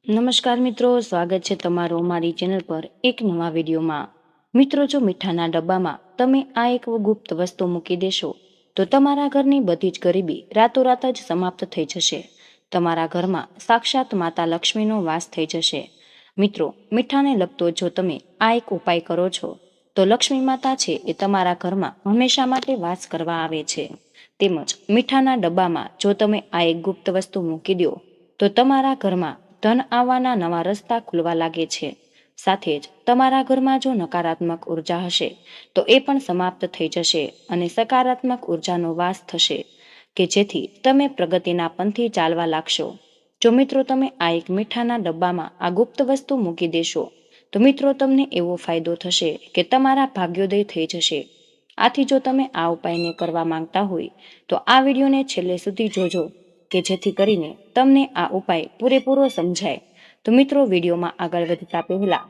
નમસ્કાર મિત્રો, સ્વાગત છે તમારું મારી ચેનલ પર એક નવા વિડીયોમાં। મિત્રો, જો મીઠાના ડબ્બામાં તમે આ એક ગુપ્ત વસ્તુ મૂકી દેશો તો તમારા ઘરની બધી જ ગરીબી રાતોરાત જ સમાપ્ત થઈ જશે। તમારા ઘરમાં સાક્ષાત માતા લક્ષ્મીનો વાસ થઈ જશે। મિત્રો, મીઠાને લગતો જો તમે આ એક ઉપાય કરો છો તો લક્ષ્મી માતા છે એ તમારા ઘરમાં હંમેશા માટે વાસ કરવા આવે છે। તેમજ મીઠાના ડબ્બામાં જો તમે આ એક ગુપ્ત વસ્તુ મૂકી દો તો તમારા ઘરમાં ધન આવવાના નવા રસ્તા ખુલવા લાગે છે। સાથે જ તમારા ઘરમાં જો નકારાત્મક ઉર્જા હશે તો એ પણ સમાપ્ત થઈ જશે અને સકારાત્મક ઉર્જાનો વાસ થશે કે જેથી તમે પ્રગતિના પંથી ચાલવા લાગશો। જો મિત્રો તમે આ એક મીઠાના ડબ્બામાં આ ગુપ્ત વસ્તુ મૂકી દેશો તો મિત્રો તમને એવો ફાયદો થશે કે તમારા ભાગ્યોદય થઈ જશે। આથી જો તમે આ ઉપાયને કરવા માંગતા હોય તો આ વિડીયોને છેલ્લે સુધી જોજો કે જેથી કરીને તમને આ ઉપાય પૂરેપૂરો સમજાય। તો મિત્રો, વિડીયોમાં આગળ વધતા પહેલા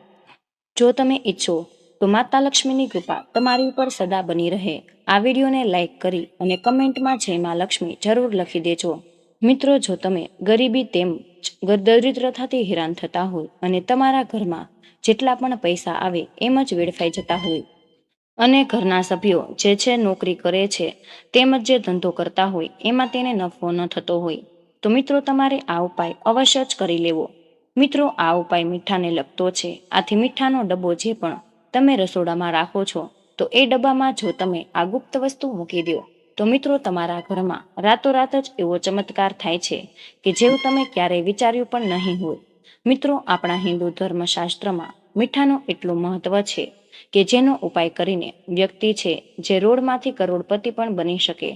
જો તમે ઈચ્છો તો માતા લક્ષ્મીની કૃપા તમારી ઉપર સદા બની રહે, આ વિડીયોને લાઈક કરી અને કમેન્ટમાં જય માં લક્ષ્મી જરૂર લખી દેજો। મિત્રો, જો તમે ગરીબી તેમજ દરિદ્રતાથી હેરાન થતા હોય અને તમારા ઘરમાં જેટલા પણ પૈસા આવે એમ જ વેડફાઈ જતા હોય અને ઘરના સભ્યો જે છે નોકરી કરે છે તેમજ જે ધંધો કરતા હોય એમાં તેને નફો ન થતો હોય તો મિત્રો તમારે આ ઉપાય અવશ્ય જ કરી લેવો। મિત્રો, આ ઉપાય મીઠાને લગતો છે। આથી મીઠાનો ડબ્બો જે પણ તમે રસોડામાં રાખો છો તો એ ડબ્બામાં જો તમે આ ગુપ્ત વસ્તુ મૂકી દો તો મિત્રો તમારા ઘરમાં રાતોરાત જ એવો ચમત્કાર થાય છે કે જેવું તમે ક્યારેય વિચાર્યું પણ નહીં હોય। મિત્રો, આપણા હિન્દુ ધર્મશાસ્ત્રમાં મીઠાનું એટલું મહત્વ છે કે જેનો ઉપાય કરીને વ્યક્તિ છે જે રોડમાંથી કરોડપતિ પણ બની શકે।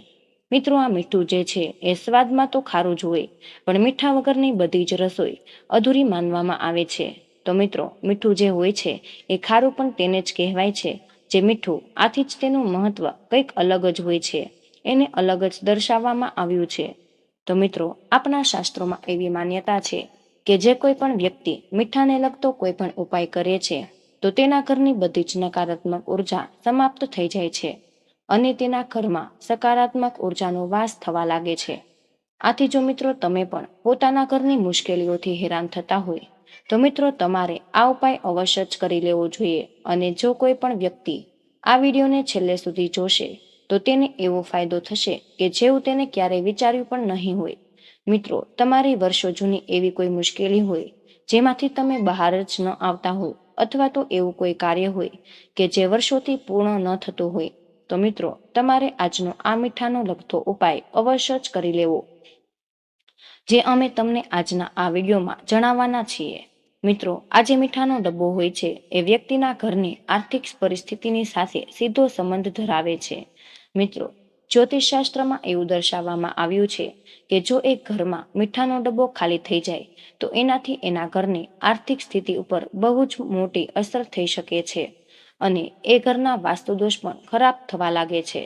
મિત્રો, આ મીઠું જે છે એ સ્વાદમાં તો ખારું જ હોય પણ મીઠા વગરની બધી જ રસોઈ અધૂરી માનવામાં આવે છે। તો મિત્રો, મીઠું જે હોય છે એ ખારું પણ તેને જ કહેવાય છે જે મીઠું। આથી જ તેનું મહત્વ કંઈક અલગ જ હોય છે, એને અલગ જ દર્શાવવામાં આવ્યું છે। તો મિત્રો, આપણા શાસ્ત્રોમાં એવી માન્યતા છે કે જે કોઈ પણ વ્યક્તિ મીઠાને લગતો કોઈ પણ ઉપાય કરે છે તો તેના ઘરની બધી જ નકારાત્મક ઉર્જા સમાપ્ત થઈ જાય છે અને તેના ઘરમાં સકારાત્મક ઉર્જાનો વાસ થવા લાગે છે। આથી જો મિત્રો તમે પણ પોતાના ઘરની મુશ્કેલીઓથી હેરાન થતા હોય તો મિત્રો તમારે આ ઉપાય અવશ્ય જ કરી લેવો જોઈએ। અને જો કોઈ પણ વ્યક્તિ આ વિડીયોને છેલ્લે સુધી જોશે તો તેને એવો ફાયદો થશે કે જેવું તેને ક્યારેય વિચાર્યું પણ નહીં હોય। મિત્રો, તમારી વર્ષો જૂની એવી કોઈ મુશ્કેલી હોય જેમાંથી તમે બહાર જ ન આવતા હોય અથવા તો એવું કોઈ કાર્ય હોય કે જે વર્ષોથી પૂર્ણ ન થતું હોય તો મિત્રો તમારે આજનો આ મીઠાનો લગતો ઉપાય અવશ્ય જ કરી લેવો જે અમે તમને આજના આ વિડીયોમાં જણાવવાના છીએ। મિત્રો, આ જે મીઠાનો ડબ્બો હોય છે એ વ્યક્તિના ઘરની આર્થિક પરિસ્થિતિની સાથે સીધો સંબંધ ધરાવે છે। મિત્રો, જ્યોતિષશાસ્ત્રમાં એવું દર્શાવવામાં આવ્યું છે કે જો એક ઘરમાં મીઠાનો ડબ્બો ખાલી થઈ જાય તો એનાથી એના ઘરની આર્થિક સ્થિતિ ઉપર બહુ જ મોટી અસર થઈ શકે છે અને એ ઘરના વાસ્તુદોષ પણ ખરાબ થવા લાગે છે।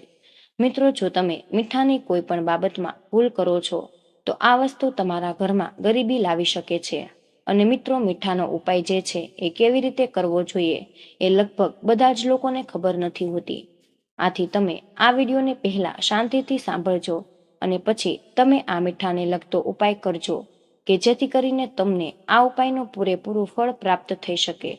મિત્રો, જો તમે મીઠાની કોઈ પણ બાબતમાં ભૂલ કરો છો તો આ વસ્તુ તમારા ઘરમાં ગરીબી લાવી શકે છે। અને મિત્રો, મીઠાનો ઉપાય જે છે એ કેવી રીતે કરવો જોઈએ એ લગભગ બધા જ લોકોને ખબર નથી હોતી। આથી તમે આ વિડીયોને પહેલા શાંતિથી સાંભળજો અને પછી તમે આ મીઠાને લગતો ઉપાય કરજો કે જેથી કરીને તમને આ ઉપાયનું પૂરેપૂરું ફળ પ્રાપ્ત થઈ શકે।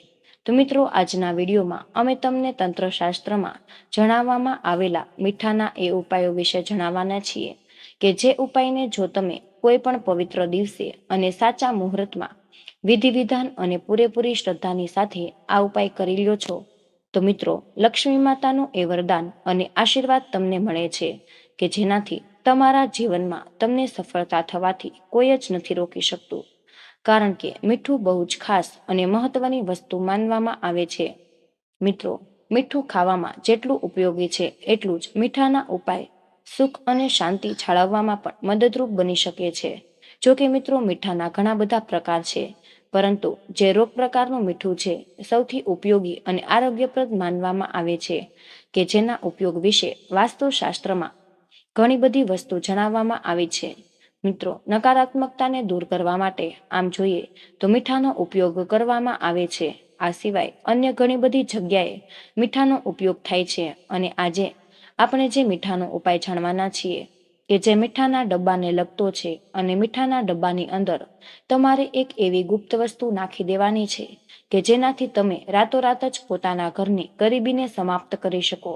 તો મિત્રો, આજના વિડીયોમાં અમે તમને તંત્રશાસ્ત્રમાં જણાવવામાં આવેલા મીઠાના એ ઉપાયો વિશે જણાવવાના છીએ કે જે ઉપાયને જો તમે કોઈ પણ પવિત્ર દિવસે અને સાચા મુહૂર્તમાં વિધિ વિધાન અને પૂરેપૂરી શ્રદ્ધાની સાથે આ ઉપાય કરી લ્યો છો તો મિત્રો લક્ષ્મી માતાનું એ વરદાન અને આશીર્વાદ તમને મળે છે કે જેનાથી તમારા જીવનમાં તમને સફળતા થવાથી કોઈ જ નથી રોકી શકતું। કારણ કે મીઠું બહુ જ ખાસ અને મહત્વની વસ્તુ માનવામાં આવે છે। મિત્રો, મીઠું ખાવામાં જેટલું ઉપયોગી છે એટલું જ મીઠાના ઉપાય સુખ અને શાંતિ જાળવવામાં પણ મદદરૂપ બની શકે છે। જો કે મિત્રો, મીઠાના ઘણા બધા પ્રકાર છે પરંતુ જે રોગ પ્રકારનું મીઠું છે સૌથી ઉપયોગી અને આરોગ્યપ્રદ માનવામાં આવે છે કે જેના ઉપયોગ વિશે વાસ્તુશાસ્ત્રમાં ઘણી બધી વસ્તુ જણાવવામાં આવી છે। મિત્રો, નકારાત્મકતાને દૂર કરવા માટે આમ જોઈએ તો મીઠાનો ઉપયોગ કરવામાં આવે છે। આ સિવાય અન્ય ઘણી બધી જગ્યાએ મીઠાનો ઉપયોગ થાય છે અને આજે આપણે જે મીઠાનો ઉપાય જાણવાના છીએ કે જે મીઠાના ડબ્બાને લગતો છે અને મીઠાના ડબ્બાની અંદર તમારે એક એવી ગુપ્ત વસ્તુ નાખી દેવાની છે કે જેનાથી તમે રાતોરાત જ પોતાના ઘરની ગરીબીને સમાપ્ત કરી શકો.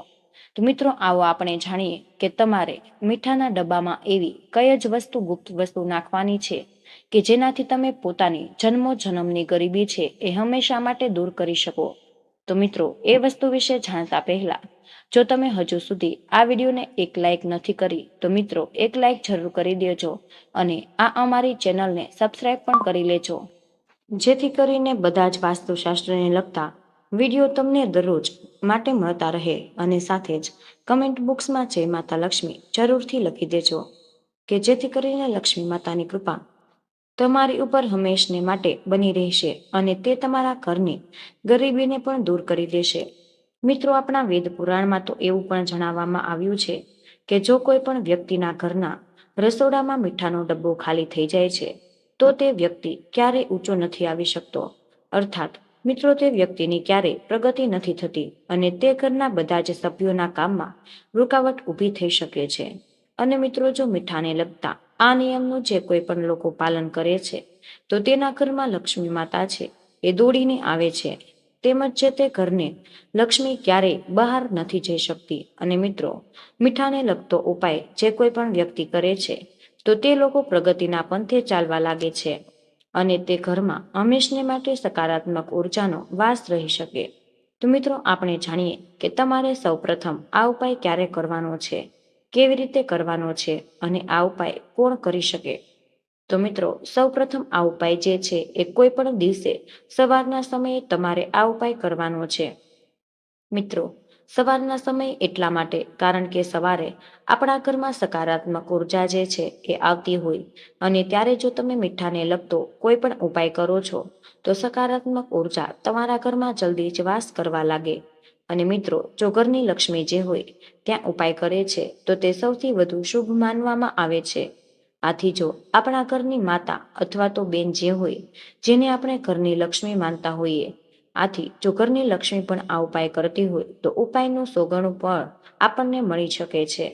તો મિત્રો આવો આપણે જાણીએ કે તમારે મીઠાના ડબ્બામાં એવી કઈ જ વસ્તુ ગુપ્ત વસ્તુ નાખવાની છે કે જેનાથી તમે પોતાની જન્મો જન્મની ગરીબી છે એ હંમેશા માટે દૂર કરી શકો. તો મિત્રો એ વસ્તુ વિશે જાણતા પહેલા જો તમે હજુ સુધી આ વિડીયોને એક લાઇક નથી કરી તો મિત્રો એક લાઇક જરૂર કરી દેજો અને આ અમારી ચેનલને સબસ્ક્રાઇબ પણ કરી લેજો, જેથી કરીને બધા જ વાસ્તુશાસ્ત્રને લગતા વિડીયો તમને દરરોજ માટે મળતા રહે. અને સાથે જ કમેન્ટ બોક્સમાં જય માતા લક્ષ્મી જરૂરથી લખી દેજો કે જેથી કરીને લક્ષ્મી માતાની કૃપા તમારી ઉપર હંમેશને માટે બની રહેશે અને તે તમારા ઘરની ગરીબીને પણ દૂર કરી દેશે. મિત્રો આપણા વેદ પુરાણમાં તો એવું પણ જણાવવામાં આવ્યું છે કે જો કોઈ પણ વ્યક્તિના ઘરના રસોડામાં મીઠાનો ડબ્બો ખાલી થઈ જાય છે તો તે વ્યક્તિ ક્યારેય ઊંચો નથી આવી શકતો. અર્થાત મિત્રો તે વ્યક્તિની ક્યારેય પ્રગતિ નથી થતી અને તે ઘરના બધા જ સભ્યોના કામમાં રૂકાવટ ઊભી થઈ શકે છે. અને મિત્રો જો મીઠાને લગતા આ નિયમનું જે કોઈ પણ લોકો પાલન કરે છે તો તેના ઘરમાં લક્ષ્મી માતા છે એ દોડીને આવે છે, તેમજ જે તે ઘરને લક્ષ્મી ક્યારેય બહાર નથી જઈ શકતી. અને મિત્રો મીઠાને લગતો ઉપાય જે કોઈ પણ વ્યક્તિ કરે છે તો તે લોકો પ્રગતિના પંથે ચાલવા લાગે છે અને તે ઘરમાં હંમેશને માટે સકારાત્મક ઉર્જાનો વાસ રહી શકે. તો મિત્રો આપણે જાણીએ કે તમારે સૌ પ્રથમ આ ઉપાય ક્યારે કરવાનો છે, કેવી રીતે કરવાનો છે અને આ ઉપાય કોણ કરી શકે. તો મિત્રો સૌ પ્રથમ આ ઉપાય જે છે એ કોઈ પણ દિવસે સવારના સમયે તમારે આ ઉપાય કરવાનો છે. મિત્રો સવારના સમય એટલા માટે કારણ કે સવારે આપણા ઘરમાં સકારાત્મક ઉર્જા જે છે એ આવતી હોય અને ત્યારે જો તમે મીઠાને લગતો કોઈ પણ ઉપાય કરો છો તો સકારાત્મક ઉર્જા તમારા ઘરમાં જલ્દી જ વાસ કરવા લાગે. અને મિત્રો જો ઘરની લક્ષ્મી જે હોય ત્યાં ઉપાય કરે છે તો તે સૌથી વધુ શુભ માનવામાં આવે છે. આથી જો આપણા ઘરની માતા અથવા તો બેન જે હોય જેને આપણે ઘરની લક્ષ્મી માનતા હોઈએ, આથી જો ઘરની લક્ષ્મી પણ આ ઉપાય કરતી હોય તો ઉપાયનું 100 ગણું ફળ આપણને મળી શકે છે.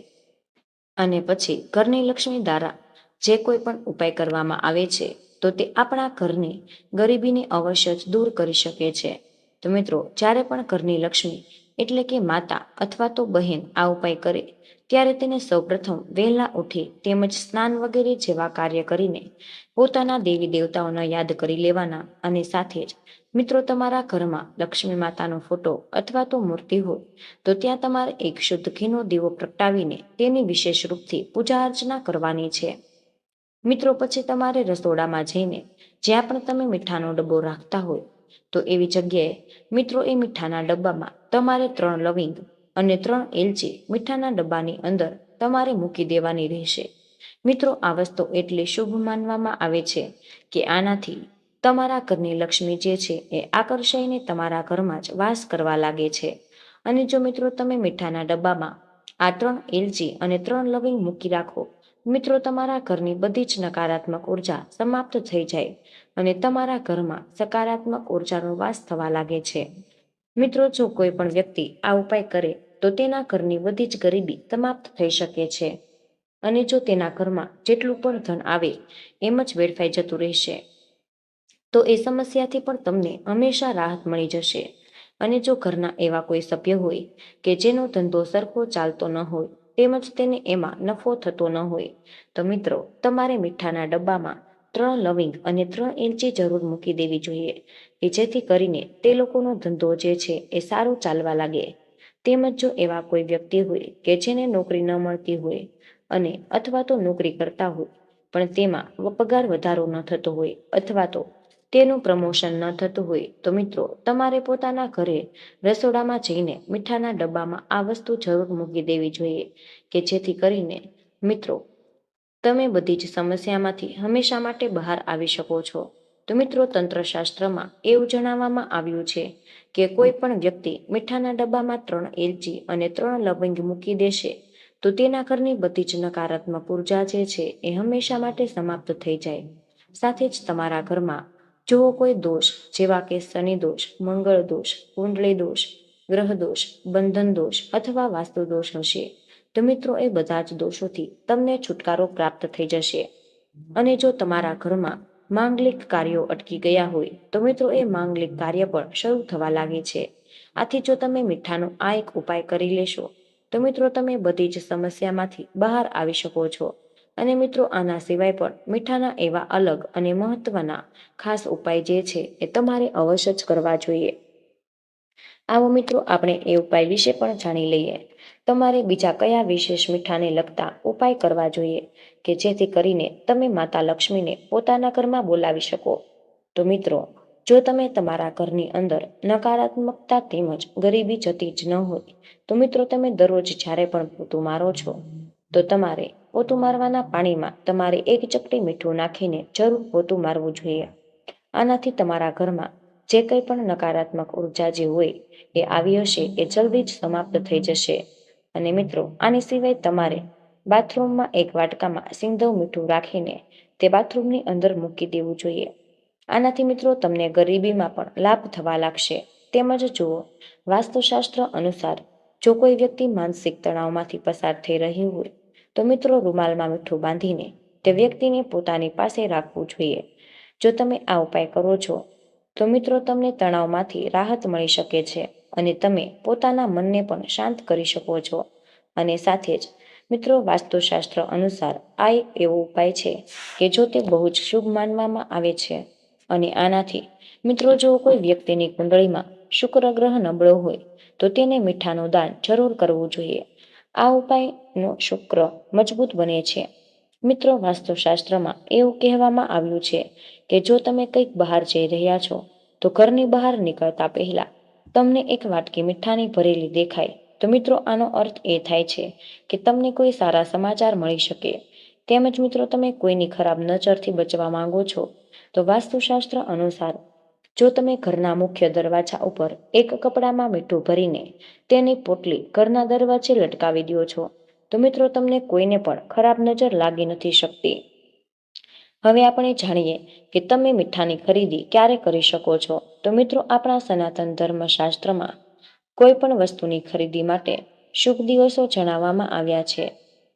અને પછી ઘરની લક્ષ્મી દ્વારા જે કોઈ પણ ઉપાય કરવામાં આવે છે તો તે આપણા ઘરની ગરીબીને અવશ્ય જ દૂર કરી શકે છે. તો મિત્રો જ્યારે પણ ઘરની લક્ષ્મી એટલે કે માતા અથવા તો બહેન આ ઉપાય કરે ત્યારે તેને સૌપ્રથમ વહેલા ઉઠી તેમજ સ્નાન વગેરે જેવા કાર્ય કરીને પોતાના દેવી દેવતાઓને યાદ કરી લેવાના. અને સાથે જ મિત્રો તમારા ઘરમાં લક્ષ્મી માતાનો ફોટો અથવા તો મૂર્તિ હોય તો ત્યાં તમારે એક શુદ્ધ ઘીનો દીવો પ્રગટાવીને તેની વિશેષ રૂપથી પૂજા અર્ચના કરવાની છે. મિત્રો પછી તમારે રસોડામાં જઈને જ્યાં પણ તમે મીઠાનો ડબ્બો રાખતા હોય તો એવી જગ્યાએ મિત્રો એ મીઠાના ડબ્બામાં તમારે 3 લવિંગ અને 3 એલચી મીઠાના ડબ્બાની અંદર તમારે મૂકી દેવાની રહેશે. મિત્રો આ વસ્તુ એટલી શુભ માનવામાં આવે છે કે આનાથી તમારા ઘરની લક્ષ્મી જે છે એ આકર્ષાઈને તમારા ઘરમાં જ વાસ કરવા લાગે છે. અને જો મિત્રો તમે મીઠાના ડબ્બામાં આ 3 એલચી અને 3 લવિંગ મૂકી રાખો મિત્રો તમારા ઘરની બધી જ નકારાત્મક ઉર્જા સમાપ્ત થઈ જાય અને તમારા ઘરમાં સકારાત્મક ઉર્જાનો વાસ થવા લાગે છે. મિત્રો જો કોઈ પણ વ્યક્તિ આ ઉપાય કરે તો તેના ઘરની બધી જ ગરીબી સમાપ્ત થઈ શકે છે અને જો તેના ઘરમાં જેટલું પણ ધન આવે એમ જ વેડફાઈ જતું રહેશે. તો એ સમસ્યાથી પણ તમને હંમેશા રાહત મળી જશે. અને જો ઘરના એવા કોઈ સભ્ય હોય કે જેનો ધંધો સરખો ચાલતો ન હોય તેમજ તેને એમાં નફો થતો ન હોય તો મિત્રો તમારે મીઠાના ડબ્બામાં 3 લવિંગ અને 3 એલચી જરૂર મૂકી દેવી જોઈએ કે જેથી કરીને તે લોકોનો ધંધો જે છે એ સારો ચાલવા લાગે. તેમજ જો એવા કોઈ વ્યક્તિ હોય કે જેને નોકરી ન મળતી હોય અને અથવા તો નોકરી કરતા હોય પણ તેમાં પગાર વધારો ન થતો હોય અથવા તો તેનું પ્રમોશન ન થતું હોય તો મિત્રો તમારે પોતાના ઘરે રસોડામાં જઈને મીઠાના ડબ્બામાં આ વસ્તુ જરૂર મૂકી દેવી જોઈએ કે જેથી કરીને મિત્રો તમે બધી જ સમસ્યામાંથી હંમેશા માટે બહાર આવી શકો છો. તો મિત્રો તંત્રશાસ્ત્રમાં એવું જણાવવામાં આવ્યું છે કે કોઈ પણ વ્યક્તિ મીઠાના ડબ્બામાં 3 એલચી અને 3 લવિંગ મૂકી દેશે તો તેના ઘરની બધી જ નકારાત્મક ઉર્જા જે છે એ હંમેશા માટે સમાપ્ત થઈ જાય. સાથે જ તમારા ઘરમાં જો કોઈ દોષ જેવા કે શનિ દોષ, મંગળ દોષ, કુંડળી દોષ, ગ્રહ દોષ, બંધન દોષ અથવા વાસ્તુ દોષ હશે તો મિત્રો એ બધા જ દોષોથી તમને છુટકારો પ્રાપ્ત થઈ જશે. અને જો તમારા ઘરમાં માંગલિક કાર્યો અટકી ગયા હોય તો મિત્રો એ માંગલિક કાર્ય પણ શરૂ થવા લાગે છે. આથી જો તમે મીઠાનો આ એક ઉપાય કરી લેશો તો મિત્રો તમે બધી જ સમસ્યામાંથી બહાર આવી શકો છો. અને મિત્રો આના સિવાય પણ મીઠાના એવા અલગ અને મહત્વના ખાસ ઉપાય જે છે એ તમારે અવશ્ય જ કરવા જોઈએ. આવો મિત્રો આપણે એ ઉપાય વિશે પણ જાણી લઈએ. તમારે બીજા કયા વિશેષ મીઠાને લગતા ઉપાય કરવા જોઈએ કે જેથી કરીને તમે માતા લક્ષ્મીને પોતાના ઘરમાં બોલાવી શકો. તો મિત્રો જો તમે તમારા ઘરની અંદર નકારાત્મકતા તેમજ ગરીબી જતી જ ન હોય તો મિત્રો તમે દરરોજ જ્યારે પણ પોતું મારો છો તો તમારે પોતું મારવાના પાણીમાં તમારે 1 ચપટી મીઠું નાખીને જરૂર પોતું મારવું જોઈએ. આનાથી તમારા ઘરમાં જે કંઈ પણ નકારાત્મક ઉર્જા જે હોય એ આવી હશે એ જલ્દી જ સમાપ્ત થઈ જશે. અને મિત્રો આની સિવાય તમારે બાથરૂમમાં એક વાટકામાં સિંધવ મીઠું રાખીને તે બાથરૂમની અંદર મૂકી દેવું જોઈએ. આનાથી મિત્રો તમને ગરીબીમાં પણ લાભ થવા લાગશે. તેમજ જુઓ, વાસ્તુશાસ્ત્ર અનુસાર જો કોઈ વ્યક્તિ માનસિક તણાવમાંથી પસાર થઈ રહી હોય તો મિત્રો રૂમાલમાં મીઠું બાંધીને તે વ્યક્તિને પોતાની પાસે રાખવું જોઈએ. જો તમે આ ઉપાય કરો છો તો મિત્રો તમને તણાવમાંથી રાહત મળી શકે છે અને તમે પોતાના મનને પણ શાંત કરી શકો છો. અને સાથે જ મિત્રો વાસ્તુશાસ્ત્ર અનુસાર આ એક એવો ઉપાય છે કે જો તે બહુ જ શુભ માનવામાં આવે છે. અને આનાથી મિત્રો જો કોઈ વ્યક્તિની કુંડળીમાં શુક્ર ગ્રહ નબળો હોય તો તેને મીઠાનું દાન જરૂર કરવું જોઈએ. આ ઉપાયનો શુક્ર મજબૂત બને છે. મિત્રો વાસ્તુશાસ્ત્રમાં એવું કહેવામાં આવ્યું છે કે જો તમે કંઈક બહાર જઈ રહ્યા છો તો ઘરની બહાર નીકળતા પહેલા તમને એક વાટકી મીઠાની ભરેલી દેખાય તો મિત્રો આનો અર્થ એ થાય છે કે તમને કોઈ સારા સમાચાર મળી શકે. તેમજ મિત્રો તમે કોઈની ખરાબ નજરથી બચવા માંગો છો તો વાસ્તુશાસ્ત્ર અનુસાર જો તમે ઘરના મુખ્ય દરવાજા ઉપર એક કપડામાં મીઠું ભરીને તેની પોટલી ઘરના દરવાજે લટકાવી દો છો તો મિત્રો તમને કોઈને પણ ખરાબ નજર લાગી નથી શકતી. હવે આપણે જાણીએ કે તમે મીઠાની ખરીદી ક્યારે કરી શકો છો. તો મિત્રો આપણા સનાતન ધર્મશાસ્ત્રમાં કોઈ પણ વસ્તુની ખરીદી માટે શુભ દિવસો જણાવવામાં આવ્યા છે.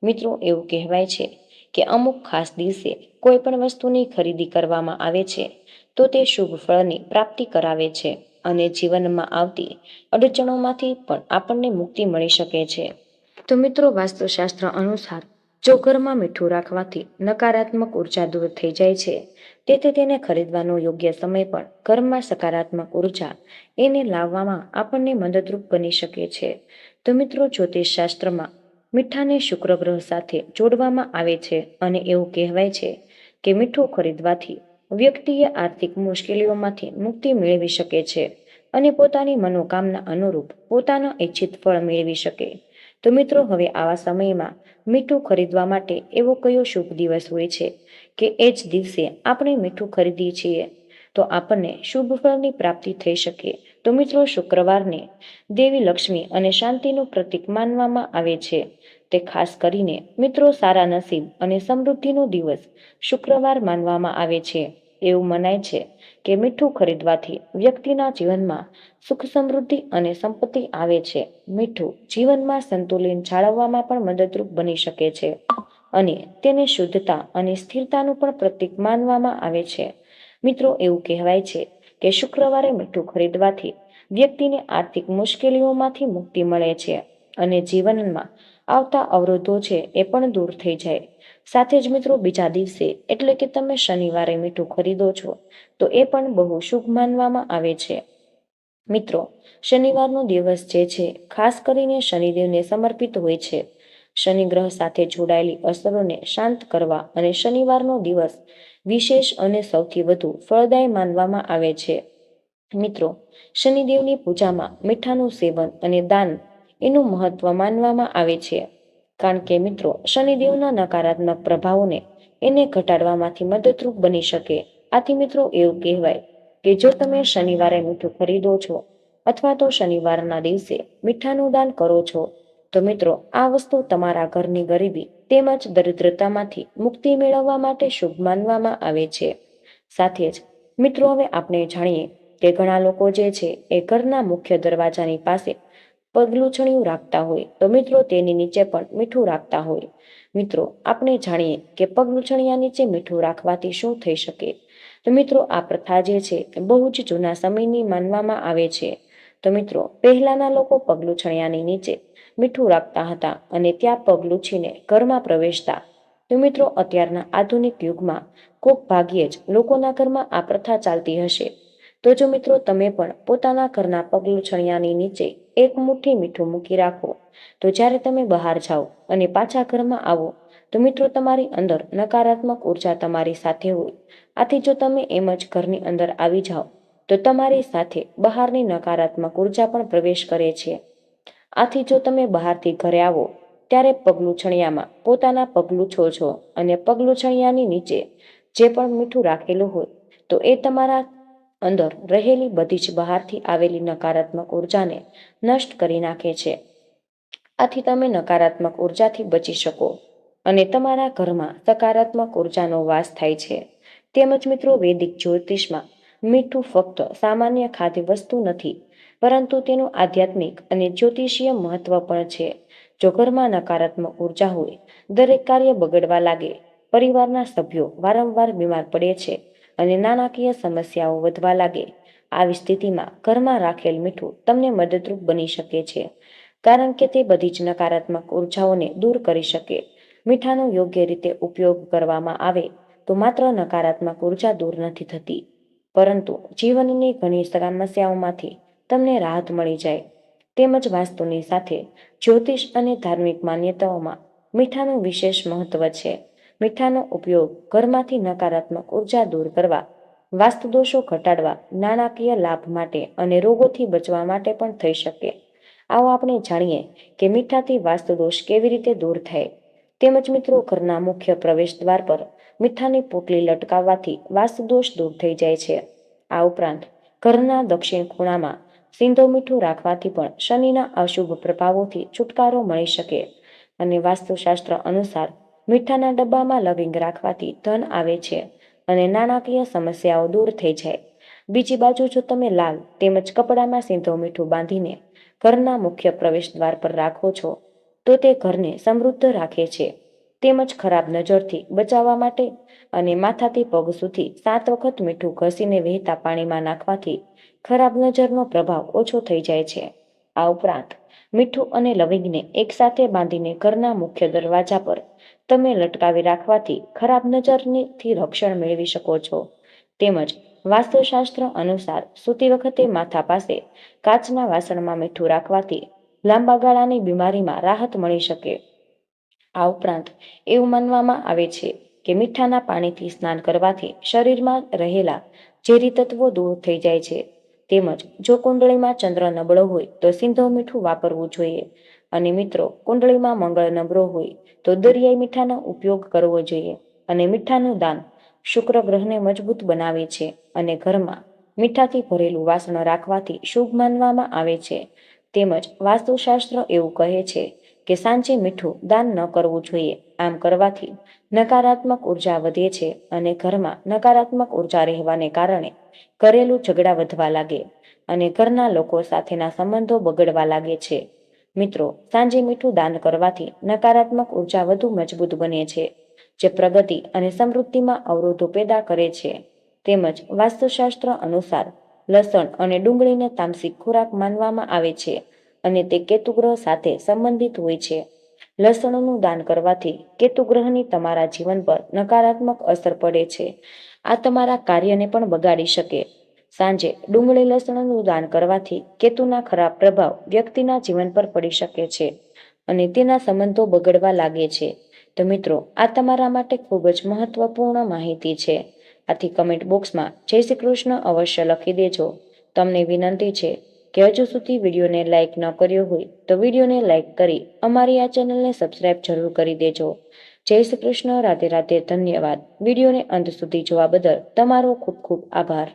મિત્રો એવું કહેવાય છે કે અમુક ખાસ દિવસે કોઈ પણ વસ્તુની ખરીદી કરવામાં આવે છે તો તે શુભ ફળની પ્રાપ્તિ કરાવે છે અને જીવનમાં આવતી અડચણોમાંથી પણ આપણને મુક્તિ મળી શકે છે. તો મિત્રો વાસ્તુશાસ્ત્ર અનુસાર જો ઘરમાં મીઠું રાખવાથી નકારાત્મક ઉર્જા દૂર થઈ જાય છે તેથી તેને ખરીદવાનો યોગ્ય સમય પણ ઘરમાં સકારાત્મક ઉર્જા એને લાવવામાં આપણને મદદરૂપ બની શકે છે. તો મિત્રો જ્યોતિષ શાસ્ત્રમાં મીઠાને શુક્ર ગ્રહ સાથે જોડવામાં આવે છે અને એવું કહેવાય છે કે મીઠું ખરીદવાથી વ્યક્તિએ આર્થિક મુશ્કેલીઓમાંથી મુક્તિ મેળવી શકે છે અને પોતાની મનોકામના અનુરૂપ પોતાના ઈચ્છિત ફળ મેળવી શકે. તો મિત્રો હવે આવા સમયમાં મીઠું ખરીદવા માટે એવો કયો શુભ દિવસ હોય છે કે એ જ દિવસે આપણે મીઠું ખરીદીએ છીએ તો આપણને શુભ ફળની પ્રાપ્તિ થઈ શકે. તો મિત્રો શુક્રવારને દેવી લક્ષ્મી અને શાંતિનું પ્રતીક માનવામાં આવે છે. તે ખાસ કરીને મિત્રો સારા નસીબ અને સમૃદ્ધિનો દિવસ શુક્રવાર માનવામાં આવે છે. એવું મનાય છે કે મીઠું ખરીદવાથી વ્યક્તિના જીવનમાં સુખ સમૃદ્ધિ અને સંપત્તિ આવે છે. મીઠું જીવનમાં સંતુલન જાળવવામાં પણ મદદરૂપ બની શકે છે અને તેને શુદ્ધતા અને સ્થિરતાનું પણ પ્રતીક માનવામાં આવે છે. મિત્રો એવું કહેવાય છે કે શુક્રવારે મીઠું ખરીદવાથી વ્યક્તિને આર્થિક મુશ્કેલીઓમાંથી મુક્તિ મળે છે અને જીવનમાં આવતા અવરોધો છે એ પણ દૂર થઈ જાય. સાથે જ મિત્રો બીજા દિવસે એટલે કે તમે શનિવારે મીઠું ખરીદો છો તો એ પણ બહુ શુભ માનવામાં આવે છે. મિત્રો શનિવારનો દિવસ જે છે ખાસ કરીને શનિદેવને સમર્પિત હોય છે. શનિ ગ્રહ સાથે જોડાયેલી અસરોને શાંત કરવા અને શનિવારનો દિવસ વિશેષ અને સૌથી વધુ ફળદાયી માનવામાં આવે છે. મિત્રો શનિદેવની પૂજામાં મીઠાનું સેવન અને દાન એનું મહત્વ માનવામાં આવે છે કારણ કે મિત્રો શનિદેવના નકારાત્મક પ્રભાવોને એને ઘટાડવામાંથી મદદરૂપ બની શકે. આથી મિત્રો એવું કહેવાય કે જો તમે શનિવારે મીઠું ખરીદો છો અથવા તો શનિવારના દિવસે મીઠાનું દાન કરો છો તો મિત્રો આ વસ્તુ તમારા ઘરની ગરીબી તેમજ દરિદ્રતામાંથી મુક્તિ મેળવવા માટે શુભ માનવામાં આવે છે. સાથે જ મિત્રો હવે આપણે જાણીએ કે ઘણા લોકો જે છે એ ઘરના મુખ્ય દરવાજાની પાસે પગલુંછણિયું રાખતા હોય તો મિત્રો તેની નીચે પણ મીઠું રાખતા હોય. મિત્રો આપણે જાણીએ કે પગલુંછણિયા નીચે મીઠું રાખવાથી શું થઈ શકે. તો મિત્રો આ પ્રથા જે છે એ બહુ જ જૂના સમયની માનવામાં આવે છે. તો મિત્રો પહેલાના લોકો પગલુંછણિયાની નીચે મીઠું રાખતા હતા અને ત્યાં પગ લૂછીને ઘરમાં પ્રવેશતા. તો મિત્રો અત્યારના આધુનિક યુગમાં કોક ભાગ્યે જ લોકોના ઘરમાં આ પ્રથા ચાલતી હશે. તો જો મિત્રો તમે પણ પોતાના ઘરના પગલુંછણિયાની નીચે એક મુઠ્ઠી મીઠું મૂકી રાખો તો જ્યારે તમે બહાર જાઓ અને પાછા ઘરમાં આવો તો મિત્રો તમારી અંદર નકારાત્મક ઉર્જા તમારી સાથે હોય. આથી જો તમે એમ જ ઘરની અંદર આવી જાઓ તો તમારી સાથે બહારની નકારાત્મક ઉર્જા પણ પ્રવેશ કરે છે. આથી જો તમે બહારથી ઘરે આવો ત્યારે પગલુંછણિયામાં પોતાના પગ લૂછો છો અને પગલુંછણિયાની નીચે જે પણ મીઠું રાખેલું હોય તો એ તમારા અંદર રહેલી બધી જ બહારથી આવેલી નકારાત્મક ઉર્જાને નષ્ટ કરી નાખે છે. આથી તમે નકારાત્મક ઉર્જાથી બચી શકો અને તમારા ઘરમાં સકારાત્મક ઉર્જાનો વાસ થાય છે. તેમજ મિત્રો વૈદિક જ્યોતિષમાં મીઠું ફક્ત સામાન્ય ખાદ્ય વસ્તુ નથી પરંતુ તેનું આધ્યાત્મિક અને જ્યોતિષીય મહત્વ પણ છે. જો ઘરમાં નકારાત્મક ઉર્જા હોય દરેક કાર્ય બગડવા લાગે, પરિવારના સભ્યો વારંવાર બીમાર પડે છે અને નાણાકીય સમસ્યાઓ વધવા લાગે. આવી સ્થિતિમાં ઘરમાં રાખેલ મીઠું તમને મદદરૂપ બની શકે છે કારણ કે તે બધી જ નકારાત્મક ઉર્જાઓને દૂર કરી શકે. મીઠાનો યોગ્ય રીતે ઉપયોગ કરવામાં આવે તો માત્ર નકારાત્મક ઉર્જા દૂર નથી થતી પરંતુ જીવનની ઘણી સમસ્યાઓમાંથી તમને રાહત મળી જાય. તેમજ વાસ્તુની સાથે જ્યોતિષ અને ધાર્મિક માન્યતાઓમાં મીઠાનું વિશેષ મહત્વ છે. મીઠાનો ઉપયોગ ઘરમાંથી નકારાત્મક ઉર્જા દૂર કરવા, વાસ્તુદોષો ઘટાડવા, નાણાકીય લાભ માટે અને રોગોથી બચવા માટે પણ થઈ શકે. આવો આપણે જાણીએ કે મીઠાથી વાસ્તુદોષ કેવી રીતે દૂર થાય. તેમજ મિત્રો ઘરના મુખ્ય પ્રવેશ દ્વાર પર મીઠાની પોટલી લટકાવવાથી વાસ્તુદોષ દૂર થઈ જાય છે. આ ઉપરાંત ઘરના દક્ષિણ ખૂણામાં સિંધો મીઠું રાખવાથી પણ શનિના અશુભ પ્રભાવોથી છુટકારો મળી શકે અને વાસ્તુશાસ્ત્ર અનુસાર મીઠાના ડબ્બામાં લવિંગ રાખવાથી ધન આવે છે અને નાણાકીય સમસ્યાઓ દૂર થઈ જાય. બીજી બાજુ જો તમે લાલ તેમજ કપડામાં સિંધો મીઠું બાંધીને ઘરના મુખ્ય પ્રવેશ દ્વાર પર રાખો છો તો તે ઘરને સમૃદ્ધ રાખે છે. તેમજ ખરાબ નજરથી બચાવવા માટે અને માથાથી પગ સુધી 7 વખત મીઠું ઘસીને વહેતા પાણીમાં નાખવાથી ખરાબ નજરનો પ્રભાવ ઓછો થઈ જાય છે. આ ઉપરાંત મીઠું અને લવિંગને એકસાથે બાંધીને ઘરના મુખ્ય દરવાજા પર તમે લટકાવી રાખવાથી ખરાબ નજરથી રક્ષણ મેળવી શકો છો. તેમજ વાસ્તુશાસ્ત્ર અનુસાર સૂતી વખતે માથા પાસે કાચના વાસણમાં મીઠું રાખવાથી લાંબા ગાળાની બીમારીમાં રાહત મળી શકે. આ ઉપરાંત એવું માનવામાં આવે છે કે મીઠાના પાણીથી સ્નાન કરવાથી શરીરમાં રહેલા ઝેરી તત્વો દૂર થઈ જાય છે. તેમજ જો કુંડળીમાં ચંદ્ર નબળો હોય તો સિંધો મીઠું વાપરવું જોઈએ અને મિત્રો કુંડળીમાં મંગળ નબળો હોય તો દરિયાઈ મીઠાનો ઉપયોગ કરવો જોઈએ. અને મીઠાનું દાન શુક્ર ગ્રહને મજબૂત બનાવે છે અને ઘરમાં મીઠાથી ભરેલું વાસણ રાખવાથી શુભ માનવામાં આવે છે. તેમજ વાસ્તુશાસ્ત્ર એવું કહે છે કે સાંજે મીઠું દાન ન કરવું જોઈએ. આમ કરવાથી નકારાત્મક ઉર્જા વધે છે અને ઘરમાં નકારાત્મક ઉર્જા રહેવાને કારણે ઘરેલું ઝઘડા વધવા લાગે અને ઘરના લોકો સાથેના સંબંધો બગડવા લાગે છે. મિત્રો સાંજે મીઠું દાન કરવાથી નકારાત્મક ઉર્જા વધુ મજબૂત બને છે જે પ્રગતિ અને સમૃદ્ધિમાં અવરોધો પેદા કરે છે. તેમજ વાસ્તુશાસ્ત્ર અનુસાર લસણ અને ડુંગળીને તામસિક ખોરાક માનવામાં આવે છે અને તે કેતુ ગ્રહ સાથે સંબંધિત હોય છે. લસણનું દાન કરવાથી કેતુ ગ્રહની તમારા જીવન પર નકારાત્મક અસર પડે છે. આ તમારા કાર્યને પણ બગાડી શકે. સાંજે ડુંગળી લસણનું દાન કરવાથી કેતુના ખરાબ પ્રભાવ વ્યક્તિના જીવન પર પડી શકે છે અને તેના સંબંધો બગડવા લાગે છે. તો મિત્રો આ તમારા માટે ખૂબ જ મહત્વપૂર્ણ માહિતી છે. આથી કમેન્ટ બોક્સમાં જય શ્રી કૃષ્ણ અવશ્ય લખી દેજો. તમને વિનંતી છે કે હજુ સુધી વિડીયોને લાઇક ન કર્યો હોય તો વિડીયોને લાઇક કરી અમારી આ ચેનલને સબસ્ક્રાઇબ જરૂર કરી દેજો. જય શ્રી કૃષ્ણ. રાધે રાધે. ધન્યવાદ. વિડીયોને અંત સુધી જોવા બદલ તમારો ખૂબ ખૂબ આભાર.